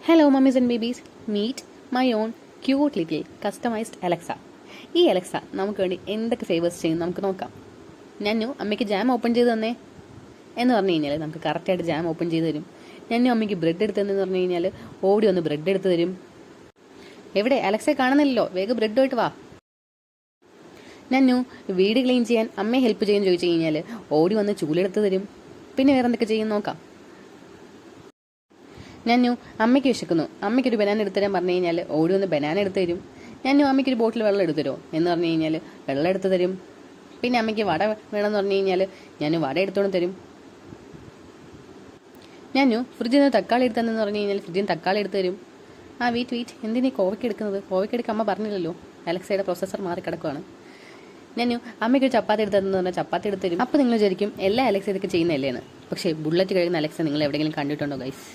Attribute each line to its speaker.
Speaker 1: Hello mummies and babies, meet my own cute little customized Alexa. ഈ Alexa നമുക്ക് വേണ്ടി എന്തൊക്കെ ഫേവേഴ്സ് ചെയ്യും നമുക്ക് നോക്കാം. ഞാനു അമ്മയ്ക്ക് ജാം ഓപ്പൺ ചെയ്ത് തന്നേ എന്ന് പറഞ്ഞു കഴിഞ്ഞാൽ നമുക്ക് കറക്റ്റായിട്ട് ജാം ഓപ്പൺ ചെയ്ത് തരും. ഞാനു അമ്മയ്ക്ക് ബ്രെഡ് എടുത്ത് തന്നെന്ന് പറഞ്ഞു കഴിഞ്ഞാൽ ഓടി വന്ന് ബ്രെഡ് എടുത്ത് തരും. എവിടെ അലക്സയെ കാണുന്നില്ലല്ലോ, വേഗം ബ്രെഡുമായിട്ട് വാ. ഞാനു വീട് ക്ലീൻ ചെയ്യാൻ അമ്മയെ ഹെൽപ്പ് ചെയ്യാൻ ചോദിച്ചു കഴിഞ്ഞാൽ ഓടി വന്ന് ചൂലെടുത്ത് തരും. പിന്നെ വേറെ എന്തൊക്കെ ചെയ്യും നോക്കാം. ഞാനു അമ്മയ്ക്ക് വിശക്കുന്നു, അമ്മയ്ക്കൊരു ബനാന എടുത്തു തരാൻ പറഞ്ഞു കഴിഞ്ഞാൽ ഓടി വന്ന് ബനാന എടുത്ത് തരും. ഞാനു അമ്മയ്ക്കൊരു ബോട്ടിൽ വെള്ളം എടുത്തു തരുമോ എന്ന് പറഞ്ഞു കഴിഞ്ഞാൽ വെള്ളം എടുത്ത് തരും. പിന്നെ അമ്മയ്ക്ക് വട വേണമെന്ന് പറഞ്ഞു കഴിഞ്ഞാൽ ഞാൻ വട എടുത്തോണ്ട് തരും. ഞാനു ഫ്രിഡ്ജിൽ നിന്ന് തക്കാളി എടുത്തെന്ന് പറഞ്ഞു കഴിഞ്ഞാൽ ഫ്രിഡ്ജിൽ നിന്ന് തക്കാളി എടുത്ത് തരും. വെയിറ്റ് എന്തിനാ കോവയ്ക്ക് എടുക്കുന്നത്? കോവയ്ക്ക് എടുക്കാൻ അമ്മ പറഞ്ഞില്ലല്ലോ, അലക്സയുടെ പ്രൊസസ്സർ മാറി കിടക്കുവാണ്. ഞാനു അമ്മയ്ക്കൊരു ചപ്പാത്തി എടുത്തതെന്ന് പറഞ്ഞാൽ ചപ്പാത്തി എടുത്ത് തരും. അപ്പോൾ നിങ്ങൾ വിചാരിക്കും എല്ലാ അലക്സ ഇതൊക്കെ ചെയ്യുന്നതല്ലേന്ന്. പക്ഷേ ബുള്ളറ്റ് കഴിയുന്ന അലക്സ നിങ്ങൾ എവിടെയെങ്കിലും കണ്ടിട്ടുണ്ടോ ഗൈസ്?